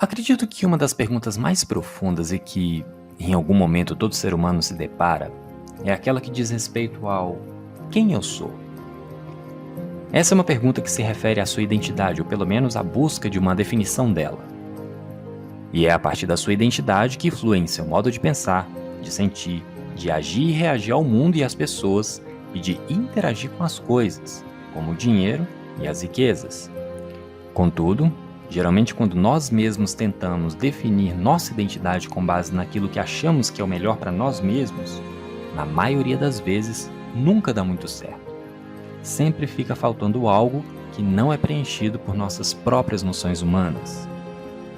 Acredito que uma das perguntas mais profundas e que, em algum momento, todo ser humano se depara é aquela que diz respeito ao quem eu sou. Essa é uma pergunta que se refere à sua identidade, ou pelo menos à busca de uma definição dela. E é a partir da sua identidade que flui em seu modo de pensar, de sentir, de agir e reagir ao mundo e às pessoas e de interagir com as coisas, como o dinheiro e as riquezas. Contudo, geralmente quando nós mesmos tentamos definir nossa identidade com base naquilo que achamos que é o melhor para nós mesmos, na maioria das vezes nunca dá muito certo. Sempre fica faltando algo que não é preenchido por nossas próprias noções humanas.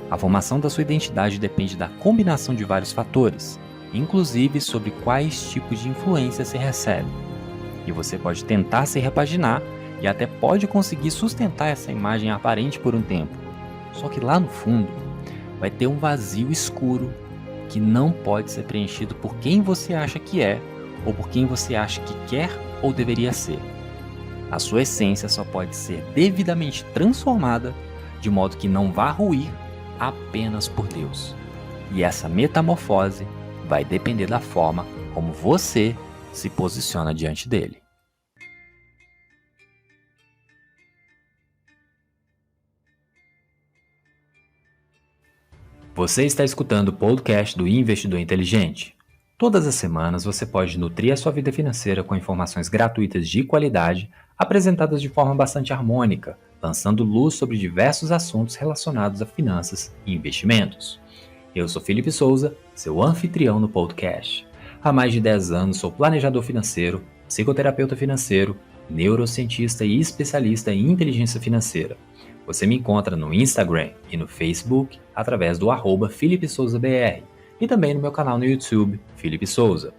A formação da sua identidade depende da combinação de vários fatores, inclusive sobre quais tipos de influência se recebe. E você pode tentar se repaginar e até pode conseguir sustentar essa imagem aparente por um tempo. Só que lá no fundo, vai ter um vazio escuro que não pode ser preenchido por quem você acha que é ou por quem você acha que quer ou deveria ser. A sua essência só pode ser devidamente transformada de modo que não vá ruir apenas por Deus. E essa metamorfose vai depender da forma como você se posiciona diante dele. Você está escutando o podcast do Investidor Inteligente. Todas as semanas você pode nutrir a sua vida financeira com informações gratuitas de qualidade, apresentadas de forma bastante harmônica, lançando luz sobre diversos assuntos relacionados a finanças e investimentos. Eu sou Felipe Souza, seu anfitrião no podcast. Há mais de 10 anos sou planejador financeiro, psicoterapeuta financeiro, neurocientista e especialista em inteligência financeira. Você me encontra no Instagram e no Facebook através do @FelipeSouzaBR e também no meu canal no YouTube, Felipe Souza.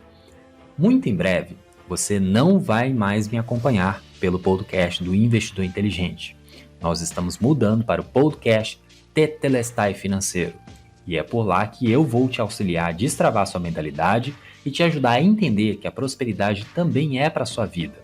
Muito em breve, você não vai mais me acompanhar pelo podcast do Investidor Inteligente. Nós estamos mudando para o podcast Tetelestai Financeiro. E é por lá que eu vou te auxiliar a destravar sua mentalidade e te ajudar a entender que a prosperidade também é para a sua vida.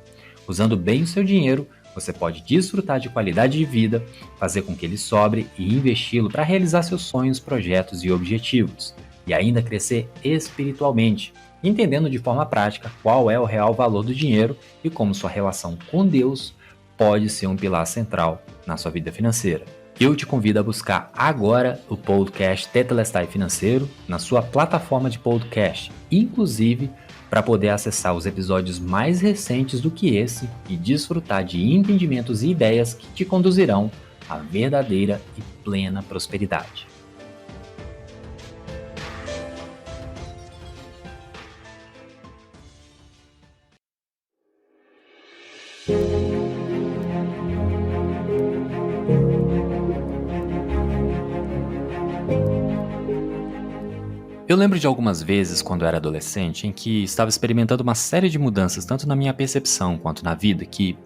Usando bem o seu dinheiro, você pode desfrutar de qualidade de vida, fazer com que ele sobre e investi-lo para realizar seus sonhos, projetos e objetivos. E ainda crescer espiritualmente, entendendo de forma prática qual é o real valor do dinheiro e como sua relação com Deus pode ser um pilar central na sua vida financeira. Eu te convido a buscar agora o podcast Tetelestai Financeiro na sua plataforma de podcast, inclusive para poder acessar os episódios mais recentes do que esse e desfrutar de entendimentos e ideias que te conduzirão à verdadeira e plena prosperidade. Eu lembro de algumas vezes, quando eu era adolescente, em que estava experimentando uma série de mudanças, tanto na minha percepção quanto na vida, que,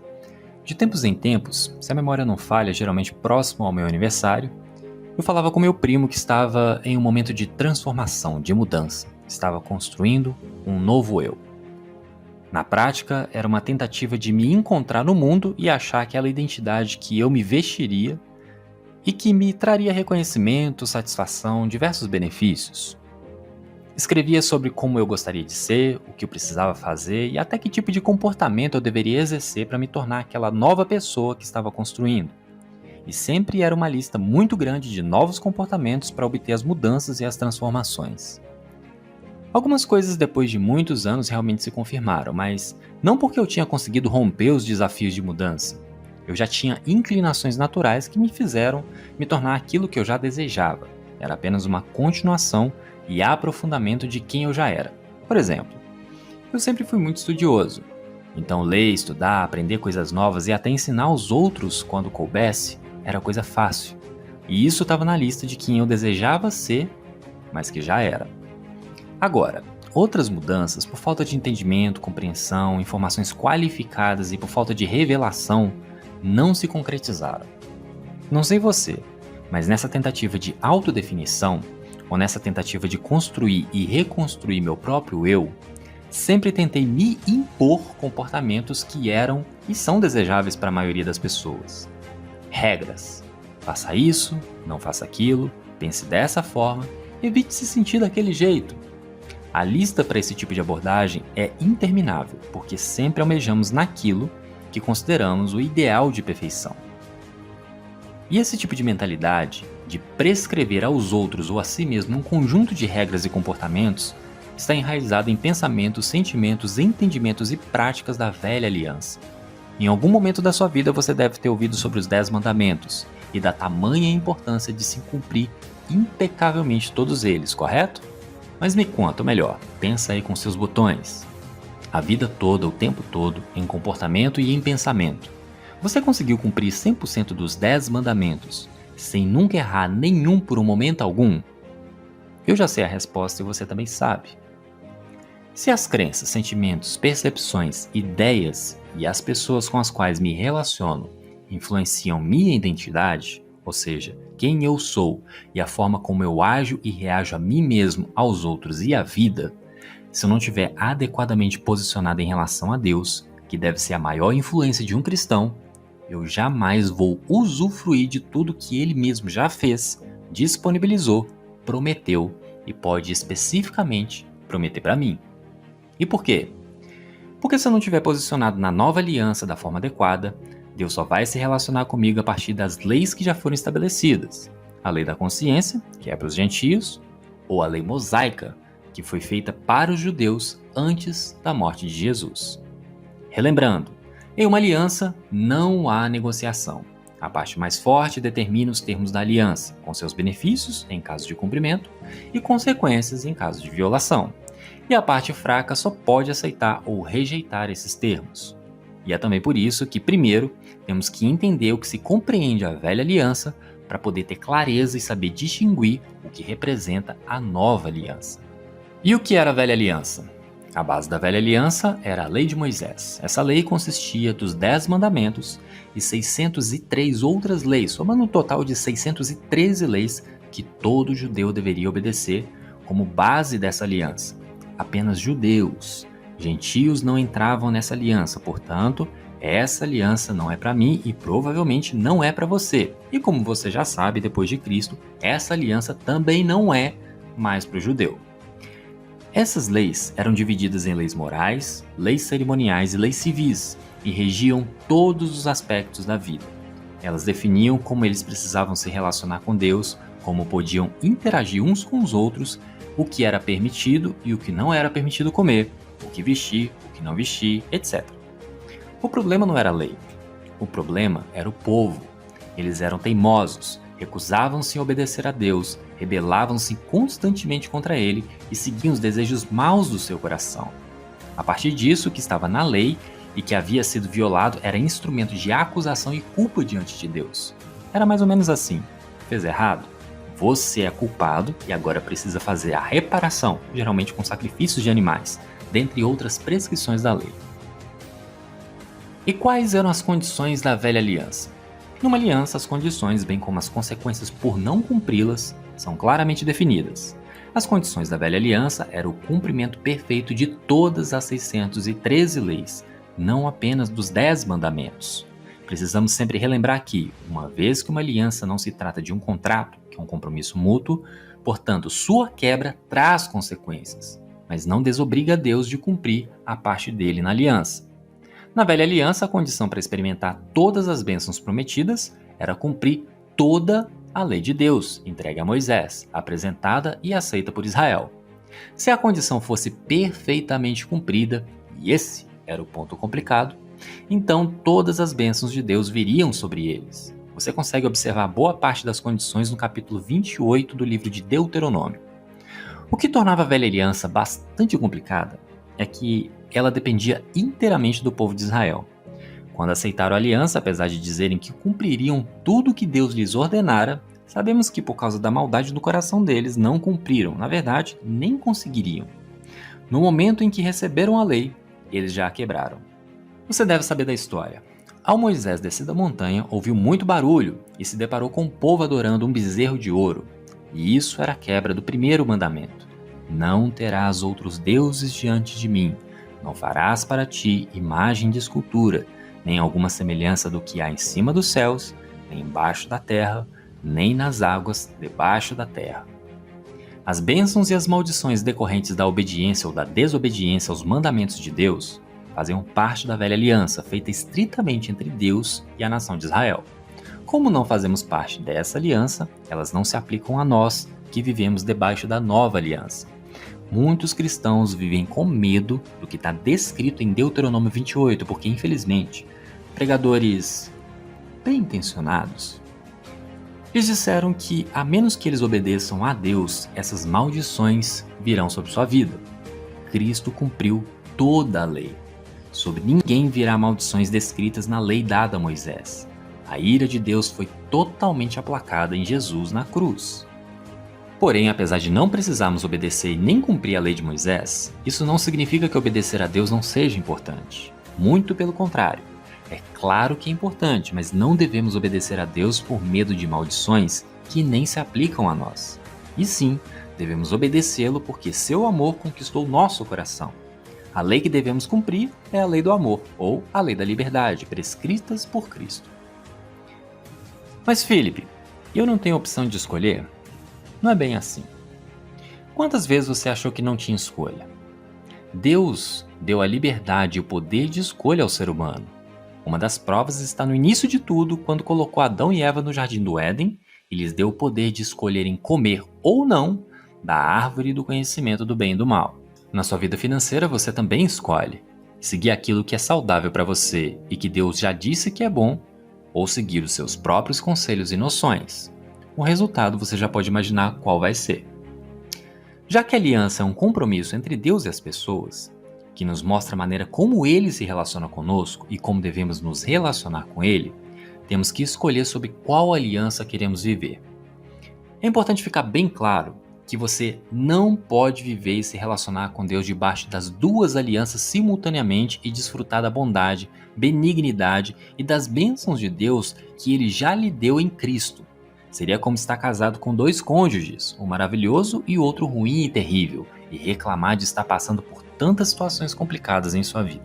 de tempos em tempos, se a memória não falha, geralmente próximo ao meu aniversário, eu falava com meu primo que estava em um momento de transformação, de mudança, estava construindo um novo eu. Na prática, era uma tentativa de me encontrar no mundo e achar aquela identidade que eu me vestiria e que me traria reconhecimento, satisfação, diversos benefícios. Escrevia sobre como eu gostaria de ser, o que eu precisava fazer e até que tipo de comportamento eu deveria exercer para me tornar aquela nova pessoa que estava construindo. E sempre era uma lista muito grande de novos comportamentos para obter as mudanças e as transformações. Algumas coisas depois de muitos anos realmente se confirmaram, mas não porque eu tinha conseguido romper os desafios de mudança. Eu já tinha inclinações naturais que me fizeram me tornar aquilo que eu já desejava. Era apenas uma continuação e aprofundamento de quem eu já era. Por exemplo, eu sempre fui muito estudioso. Então ler, estudar, aprender coisas novas e até ensinar aos outros quando coubesse era coisa fácil. E isso estava na lista de quem eu desejava ser, mas que já era. Agora, outras mudanças, por falta de entendimento, compreensão, informações qualificadas e por falta de revelação, não se concretizaram. Não sei você, mas nessa tentativa de autodefinição, ou nessa tentativa de construir e reconstruir meu próprio eu, sempre tentei me impor comportamentos que eram e são desejáveis para a maioria das pessoas. Regras. Faça isso, não faça aquilo, Pense dessa forma, evite se sentir daquele jeito. A lista para esse tipo de abordagem é interminável, porque sempre almejamos naquilo que consideramos o ideal de perfeição. E esse tipo de mentalidade, de prescrever aos outros ou a si mesmo um conjunto de regras e comportamentos, está enraizado em pensamentos, sentimentos, entendimentos e práticas da velha aliança. Em algum momento da sua vida você deve ter ouvido sobre os 10 mandamentos e da tamanha importância de se cumprir impecavelmente todos eles, correto? Mas me conta, ou melhor, pensa aí com seus botões. A vida toda, o tempo todo, em comportamento e em pensamento. Você conseguiu cumprir 100% dos 10 mandamentos, sem nunca errar nenhum por um momento algum? Eu já sei a resposta e você também sabe. Se as crenças, sentimentos, percepções, ideias e as pessoas com as quais me relaciono influenciam minha identidade, ou seja, quem eu sou e a forma como eu ajo e reajo a mim mesmo, aos outros e à vida, se eu não estiver adequadamente posicionado em relação a Deus, que deve ser a maior influência de um cristão, eu jamais vou usufruir de tudo que Ele mesmo já fez, disponibilizou, prometeu e pode especificamente prometer para mim. E por quê? Porque se eu não estiver posicionado na nova aliança da forma adequada, Deus só vai se relacionar comigo a partir das leis que já foram estabelecidas. A lei da consciência, que é para os gentios, ou a lei mosaica, que foi feita para os judeus antes da morte de Jesus. Relembrando, em uma aliança não há negociação. A parte mais forte determina os termos da aliança, com seus benefícios em caso de cumprimento e consequências em caso de violação. E a parte fraca só pode aceitar ou rejeitar esses termos. E é também por isso que, primeiro, temos que entender o que se compreende a velha aliança para poder ter clareza e saber distinguir o que representa a nova aliança. E o que era a velha aliança? A base da velha aliança era a lei de Moisés. Essa lei consistia dos 10 mandamentos e 603 outras leis, somando um total de 613 leis que todo judeu deveria obedecer como base dessa aliança. Apenas judeus. Gentios não entravam nessa aliança, portanto, essa aliança não é para mim e provavelmente não é para você. E como você já sabe, depois de Cristo, essa aliança também não é mais para o judeu. Essas leis eram divididas em leis morais, leis cerimoniais e leis civis e regiam todos os aspectos da vida. Elas definiam como eles precisavam se relacionar com Deus, como podiam interagir uns com os outros, o que era permitido e o que não era permitido comer, o que vestir, o que não vestir, etc. O problema não era a lei. O problema era o povo. Eles eram teimosos, recusavam-se a obedecer a Deus, rebelavam-se constantemente contra ele e seguiam os desejos maus do seu coração. A partir disso, o que estava na lei e que havia sido violado era instrumento de acusação e culpa diante de Deus. Era mais ou menos assim: fez errado? Você é culpado e agora precisa fazer a reparação, geralmente com sacrifícios de animais, dentre outras prescrições da lei. E quais eram as condições da velha aliança? Numa aliança, as condições, bem como as consequências por não cumpri-las, são claramente definidas. As condições da velha aliança eram o cumprimento perfeito de todas as 613 leis, não apenas dos 10 mandamentos. Precisamos sempre relembrar que, uma vez que uma aliança não se trata de um contrato, que é um compromisso mútuo, portanto, sua quebra traz consequências, mas não desobriga Deus de cumprir a parte dele na aliança. Na velha aliança, a condição para experimentar todas as bênçãos prometidas era cumprir toda a lei de Deus, entregue a Moisés, apresentada e aceita por Israel. Se a condição fosse perfeitamente cumprida, e esse era o ponto complicado, então todas as bênçãos de Deus viriam sobre eles. Você consegue observar boa parte das condições no capítulo 28 do livro de Deuteronômio. O que tornava a velha aliança bastante complicada é que ela dependia inteiramente do povo de Israel. Quando aceitaram a aliança, apesar de dizerem que cumpririam tudo o que Deus lhes ordenara, sabemos que por causa da maldade do coração deles não cumpriram, na verdade, nem conseguiriam. No momento em que receberam a lei, eles já a quebraram. Você deve saber da história. Ao Moisés descer da montanha, ouviu muito barulho e se deparou com o povo adorando um bezerro de ouro. E isso era a quebra do primeiro mandamento. Não terás outros deuses diante de mim. Não farás para ti imagem de escultura, nem alguma semelhança do que há em cima dos céus, nem embaixo da terra, nem nas águas debaixo da terra. As bênçãos e as maldições decorrentes da obediência ou da desobediência aos mandamentos de Deus faziam parte da velha aliança, feita estritamente entre Deus e a nação de Israel. Como não fazemos parte dessa aliança, elas não se aplicam a nós, que vivemos debaixo da nova aliança. Muitos cristãos vivem com medo do que está descrito em Deuteronômio 28, porque, infelizmente, pregadores bem intencionados lhes disseram que, a menos que eles obedeçam a Deus, essas maldições virão sobre sua vida. Cristo cumpriu toda a lei. Sobre ninguém virá maldições descritas na lei dada a Moisés. A ira de Deus foi totalmente aplacada em Jesus na cruz. Porém, apesar de não precisarmos obedecer e nem cumprir a lei de Moisés, isso não significa que obedecer a Deus não seja importante. Muito pelo contrário. É claro que é importante, mas não devemos obedecer a Deus por medo de maldições que nem se aplicam a nós. E sim, devemos obedecê-lo porque seu amor conquistou nosso coração. A lei que devemos cumprir é a lei do amor, ou a lei da liberdade, prescritas por Cristo. Mas Felipe, eu não tenho opção de escolher? Não é bem assim. Quantas vezes você achou que não tinha escolha? Deus deu a liberdade e o poder de escolha ao ser humano. Uma das provas está no início de tudo, quando colocou Adão e Eva no jardim do Éden e lhes deu o poder de escolherem comer ou não da árvore do conhecimento do bem e do mal. Na sua vida financeira você também escolhe seguir aquilo que é saudável para você e que Deus já disse que é bom, ou seguir os seus próprios conselhos e noções. O resultado você já pode imaginar qual vai ser. Já que a aliança é um compromisso entre Deus e as pessoas, que nos mostra a maneira como Ele se relaciona conosco e como devemos nos relacionar com Ele, temos que escolher sobre qual aliança queremos viver. É importante ficar bem claro que você não pode viver e se relacionar com Deus debaixo das duas alianças simultaneamente e desfrutar da bondade, benignidade e das bênçãos de Deus que Ele já lhe deu em Cristo. Seria como estar casado com dois cônjuges, um maravilhoso e outro ruim e terrível, e reclamar de estar passando por tantas situações complicadas em sua vida.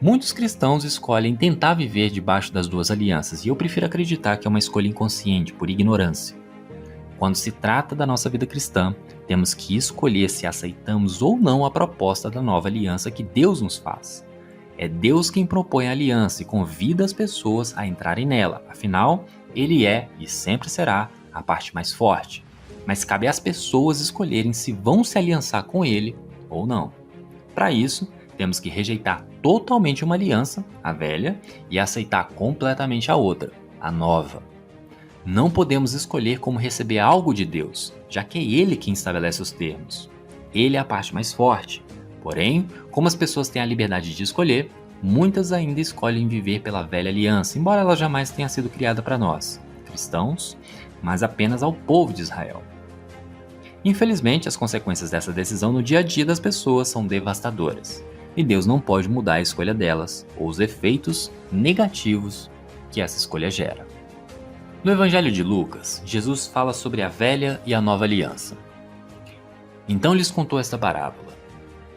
Muitos cristãos escolhem tentar viver debaixo das duas alianças, e eu prefiro acreditar que é uma escolha inconsciente, por ignorância. Quando se trata da nossa vida cristã, temos que escolher se aceitamos ou não a proposta da nova aliança que Deus nos faz. É Deus quem propõe a aliança e convida as pessoas a entrarem nela, afinal, Ele é e sempre será a parte mais forte. Mas cabe às pessoas escolherem se vão se aliançar com Ele ou não. Para isso, temos que rejeitar totalmente uma aliança, a velha, e aceitar completamente a outra, a nova. Não podemos escolher como receber algo de Deus, já que é Ele quem estabelece os termos. Ele é a parte mais forte. Porém, como as pessoas têm a liberdade de escolher, muitas ainda escolhem viver pela velha aliança, embora ela jamais tenha sido criada para nós, cristãos, mas apenas ao povo de Israel. Infelizmente, as consequências dessa decisão no dia a dia das pessoas são devastadoras, e Deus não pode mudar a escolha delas ou os efeitos negativos que essa escolha gera. No Evangelho de Lucas, Jesus fala sobre a velha e a nova aliança. Então lhes contou esta parábola.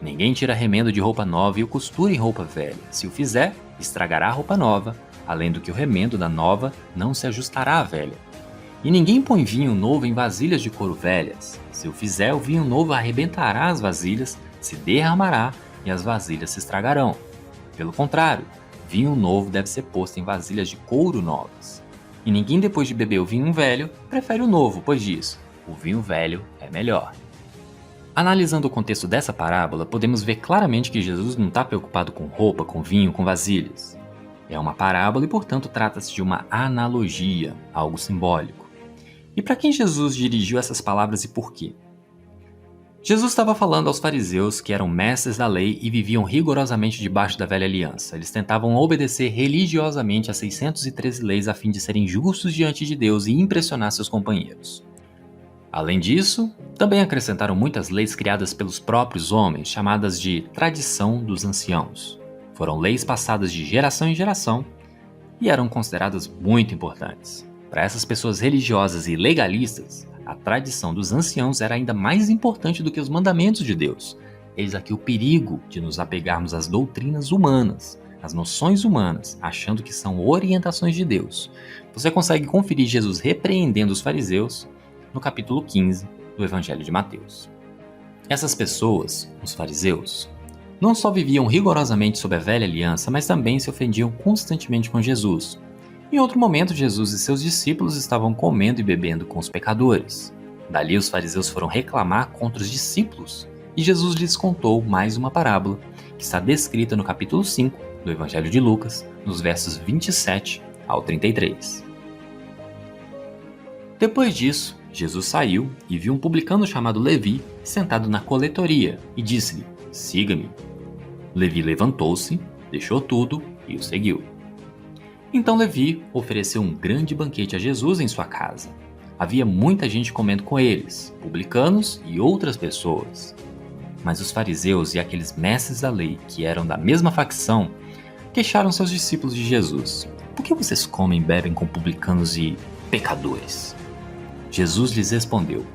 Ninguém tira remendo de roupa nova e o costura em roupa velha. Se o fizer, estragará a roupa nova, além do que o remendo da nova não se ajustará à velha. E ninguém põe vinho novo em vasilhas de couro velhas. Se o fizer, o vinho novo arrebentará as vasilhas, se derramará e as vasilhas se estragarão. Pelo contrário, vinho novo deve ser posto em vasilhas de couro novas. E ninguém, depois de beber o vinho velho, prefere o novo, pois diz: o vinho velho é melhor. Analisando o contexto dessa parábola, podemos ver claramente que Jesus não está preocupado com roupa, com vinho, com vasilhas. É uma parábola e, portanto, trata-se de uma analogia, algo simbólico. E para quem Jesus dirigiu essas palavras e por quê? Jesus estava falando aos fariseus, que eram mestres da lei e viviam rigorosamente debaixo da velha aliança. Eles tentavam obedecer religiosamente às 613 leis a fim de serem justos diante de Deus e impressionar seus companheiros. Além disso, também acrescentaram muitas leis criadas pelos próprios homens, chamadas de tradição dos anciãos. Foram leis passadas de geração em geração e eram consideradas muito importantes. Para essas pessoas religiosas e legalistas, a tradição dos anciãos era ainda mais importante do que os mandamentos de Deus. Eis aqui o perigo de nos apegarmos às doutrinas humanas, as noções humanas, achando que são orientações de Deus, você consegue conferir Jesus repreendendo os fariseus no capítulo 15 do Evangelho de Mateus. Essas pessoas, os fariseus, não só viviam rigorosamente sob a velha aliança, mas também se ofendiam constantemente com Jesus. Em outro momento, Jesus e seus discípulos estavam comendo e bebendo com os pecadores. Dali, os fariseus foram reclamar contra os discípulos, e Jesus lhes contou mais uma parábola, que está descrita no capítulo 5 do Evangelho de Lucas, nos versos 27 ao 33. Depois disso, Jesus saiu e viu um publicano chamado Levi sentado na coletoria e disse-lhe: "Siga-me." Levi levantou-se, deixou tudo e o seguiu. Então Levi ofereceu um grande banquete a Jesus em sua casa. Havia muita gente comendo com eles, publicanos e outras pessoas. Mas os fariseus e aqueles mestres da lei, que eram da mesma facção, queixaram seus discípulos de Jesus: "Por que vocês comem e bebem com publicanos e pecadores?" Jesus lhes respondeu: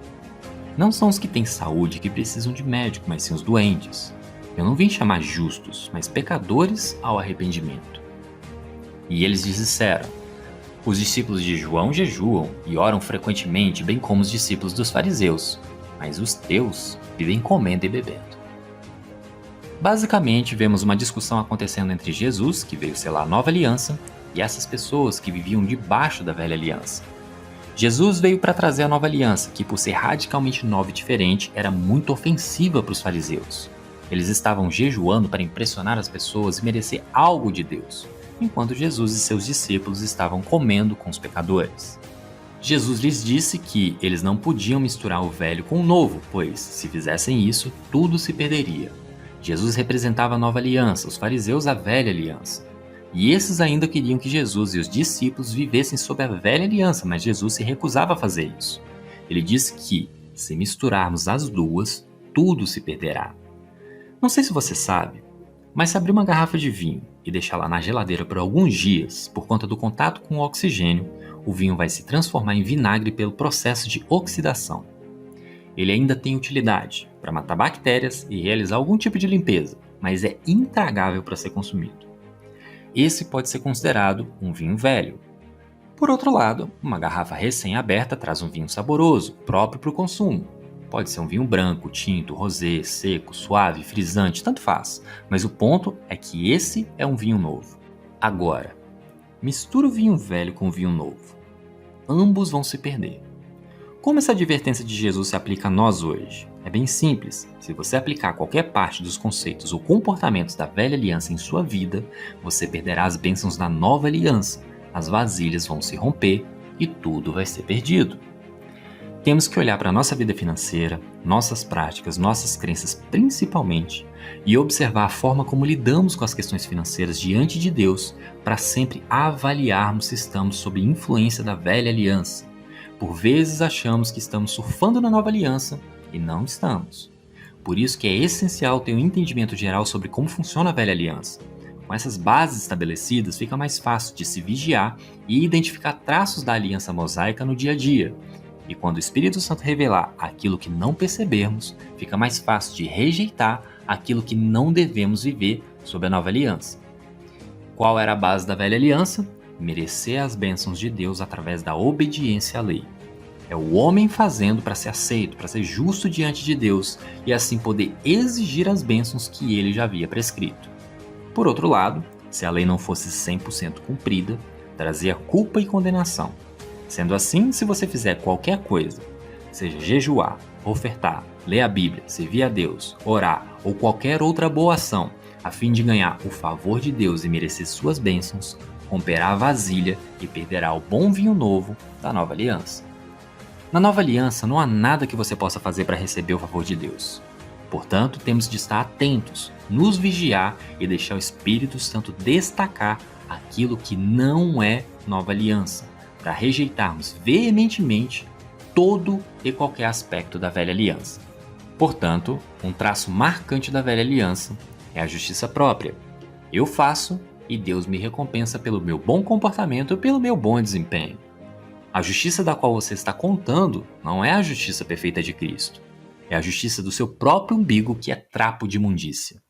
"Não são os que têm saúde que precisam de médico, mas sim os doentes. Eu não vim chamar justos, mas pecadores ao arrependimento." E eles lhes disseram: "Os discípulos de João jejuam e oram frequentemente, bem como os discípulos dos fariseus, mas os teus vivem comendo e bebendo." Basicamente, vemos uma discussão acontecendo entre Jesus, que veio selar a nova aliança, e essas pessoas que viviam debaixo da velha aliança. Jesus veio para trazer a nova aliança, que por ser radicalmente nova e diferente, era muito ofensiva para os fariseus. Eles estavam jejuando para impressionar as pessoas e merecer algo de Deus, enquanto Jesus e seus discípulos estavam comendo com os pecadores. Jesus lhes disse que eles não podiam misturar o velho com o novo, pois, se fizessem isso, tudo se perderia. Jesus representava a nova aliança, os fariseus a velha aliança. E esses ainda queriam que Jesus e os discípulos vivessem sob a velha aliança, mas Jesus se recusava a fazer isso. Ele disse que, se misturarmos as duas, tudo se perderá. Não sei se você sabe, mas se abrir uma garrafa de vinho e deixá-la na geladeira por alguns dias, por conta do contato com o oxigênio, o vinho vai se transformar em vinagre pelo processo de oxidação. Ele ainda tem utilidade para matar bactérias e realizar algum tipo de limpeza, mas é intragável para ser consumido. Esse pode ser considerado um vinho velho. Por outro lado, uma garrafa recém-aberta traz um vinho saboroso, próprio para o consumo. Pode ser um vinho branco, tinto, rosé, seco, suave, frisante, tanto faz. Mas o ponto é que esse é um vinho novo. Agora, mistura o vinho velho com o vinho novo. Ambos vão se perder. Como essa advertência de Jesus se aplica a nós hoje? É bem simples. Se você aplicar qualquer parte dos conceitos ou comportamentos da velha aliança em sua vida, você perderá as bênçãos da nova aliança, as vasilhas vão se romper e tudo vai ser perdido. Temos que olhar para a nossa vida financeira, nossas práticas, nossas crenças principalmente, e observar a forma como lidamos com as questões financeiras diante de Deus para sempre avaliarmos se estamos sob influência da velha aliança. Por vezes achamos que estamos surfando na nova aliança e não estamos. Por isso que é essencial ter um entendimento geral sobre como funciona a velha aliança. Com essas bases estabelecidas, fica mais fácil de se vigiar e identificar traços da aliança mosaica no dia a dia. E quando o Espírito Santo revelar aquilo que não percebermos, fica mais fácil de rejeitar aquilo que não devemos viver sob a nova aliança. Qual era a base da velha aliança? Merecer as bênçãos de Deus através da obediência à lei. É o homem fazendo para ser aceito, para ser justo diante de Deus e assim poder exigir as bênçãos que ele já havia prescrito. Por outro lado, se a lei não fosse 100% cumprida, trazia culpa e condenação. Sendo assim, se você fizer qualquer coisa, seja jejuar, ofertar, ler a Bíblia, servir a Deus, orar ou qualquer outra boa ação, a fim de ganhar o favor de Deus e merecer suas bênçãos, romperá a vasilha e perderá o bom vinho novo da nova aliança. Na nova aliança não há nada que você possa fazer para receber o favor de Deus. Portanto, temos de estar atentos, nos vigiar e deixar o Espírito Santo destacar aquilo que não é nova aliança, para rejeitarmos veementemente todo e qualquer aspecto da velha aliança. Portanto, um traço marcante da velha aliança é a justiça própria. Eu faço e Deus me recompensa pelo meu bom comportamento e pelo meu bom desempenho. A justiça da qual você está contando não é a justiça perfeita de Cristo. É a justiça do seu próprio umbigo que é trapo de imundícia.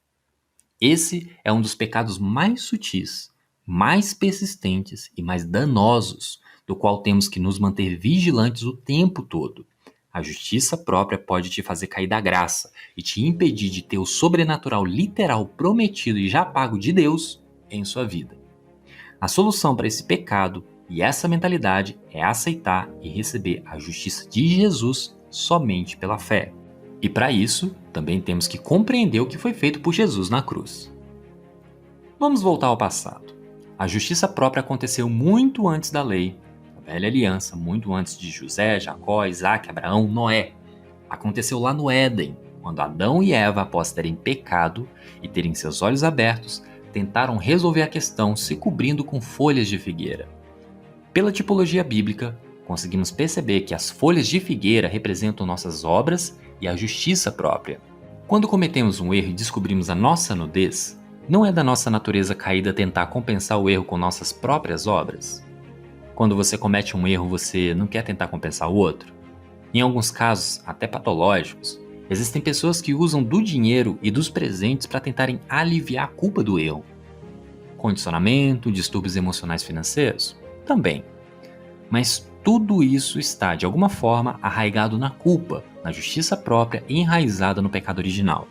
Esse é um dos pecados mais sutis, mais persistentes e mais danosos, do qual temos que nos manter vigilantes o tempo todo. A justiça própria pode te fazer cair da graça e te impedir de ter o sobrenatural literal prometido e já pago de Deus em sua vida. A solução para esse pecado e essa mentalidade é aceitar e receber a justiça de Jesus somente pela fé. E para isso, também temos que compreender o que foi feito por Jesus na cruz. Vamos voltar ao passado. A justiça própria aconteceu muito antes da lei, a velha aliança, muito antes de José, Jacó, Isaac, Abraão, Noé. Aconteceu lá no Éden, quando Adão e Eva, após terem pecado e terem seus olhos abertos, tentaram resolver a questão se cobrindo com folhas de figueira. Pela tipologia bíblica, conseguimos perceber que as folhas de figueira representam nossas obras e a justiça própria. Quando cometemos um erro e descobrimos a nossa nudez, não é da nossa natureza caída tentar compensar o erro com nossas próprias obras? Quando você comete um erro, você não quer tentar compensar o outro? Em alguns casos, até patológicos, existem pessoas que usam do dinheiro e dos presentes para tentarem aliviar a culpa do erro. Condicionamento, distúrbios emocionais financeiros? Também. Mas tudo isso está, de alguma forma, arraigado na culpa, na justiça própria e enraizada no pecado original.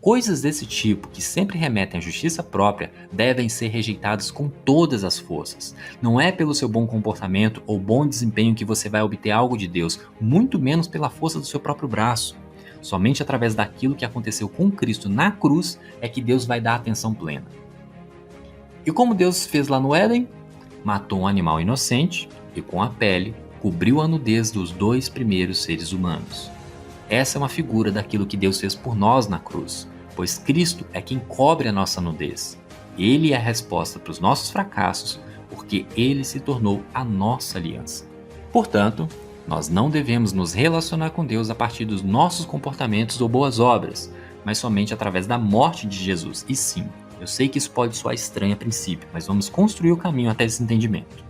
Coisas desse tipo, que sempre remetem à justiça própria, devem ser rejeitadas com todas as forças. Não é pelo seu bom comportamento ou bom desempenho que você vai obter algo de Deus, muito menos pela força do seu próprio braço. Somente através daquilo que aconteceu com Cristo na cruz é que Deus vai dar atenção plena. E como Deus fez lá no Éden? Matou um animal inocente e com a pele cobriu a nudez dos 2 primeiros seres humanos. Essa é uma figura daquilo que Deus fez por nós na cruz, pois Cristo é quem cobre a nossa nudez. Ele é a resposta para os nossos fracassos, porque Ele se tornou a nossa aliança. Portanto, nós não devemos nos relacionar com Deus a partir dos nossos comportamentos ou boas obras, mas somente através da morte de Jesus. E sim, eu sei que isso pode soar estranho a princípio, mas vamos construir o caminho até esse entendimento.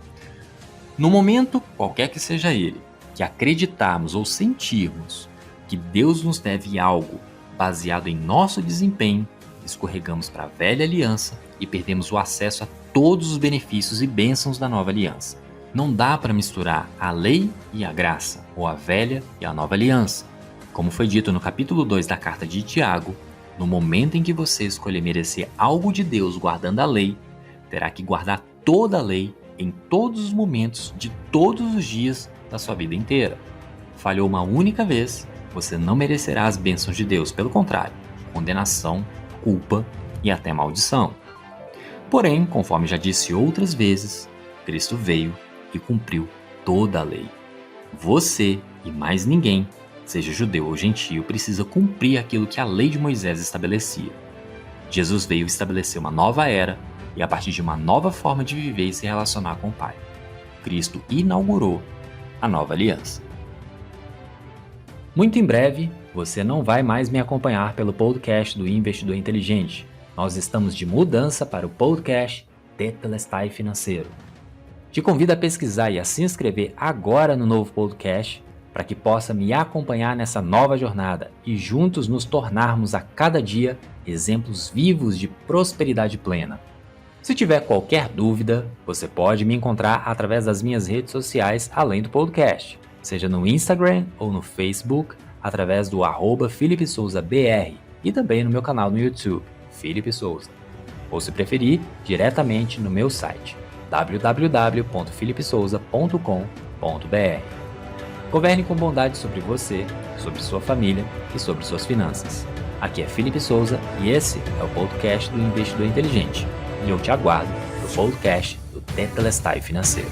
No momento, qualquer que seja ele, que acreditarmos ou sentirmos que Deus nos deve algo baseado em nosso desempenho, escorregamos para a velha aliança e perdemos o acesso a todos os benefícios e bênçãos da nova aliança. Não dá para misturar a lei e a graça, ou a velha e a nova aliança. Como foi dito no capítulo 2 da carta de Tiago, no momento em que você escolher merecer algo de Deus guardando a lei, terá que guardar toda a lei em todos os momentos de todos os dias da sua vida inteira. Falhou uma única vez, você não merecerá as bênçãos de Deus, pelo contrário, condenação, culpa e até maldição. Porém, conforme já disse outras vezes, Cristo veio e cumpriu toda a lei. Você e mais ninguém, seja judeu ou gentio, precisa cumprir aquilo que a lei de Moisés estabelecia. Jesus veio estabelecer uma nova era e a partir de uma nova forma de viver e se relacionar com o Pai. Cristo inaugurou a nova aliança. Muito em breve, você não vai mais me acompanhar pelo podcast do Investidor Inteligente. Nós estamos de mudança para o podcast Tetelestai Financeiro. Te convido a pesquisar e a se inscrever agora no novo podcast para que possa me acompanhar nessa nova jornada e juntos nos tornarmos a cada dia exemplos vivos de prosperidade plena. Se tiver qualquer dúvida, você pode me encontrar através das minhas redes sociais além do podcast, seja no Instagram ou no Facebook, através do @FelipeSouzaBR e também no meu canal no YouTube, Felipe Souza. Ou se preferir, diretamente no meu site, www.felipesouza.com.br. Governe com bondade sobre você, sobre sua família e sobre suas finanças. Aqui é Felipe Souza e esse é o podcast do Investidor Inteligente. E eu te aguardo no podcast do Tetelestai Financeiro.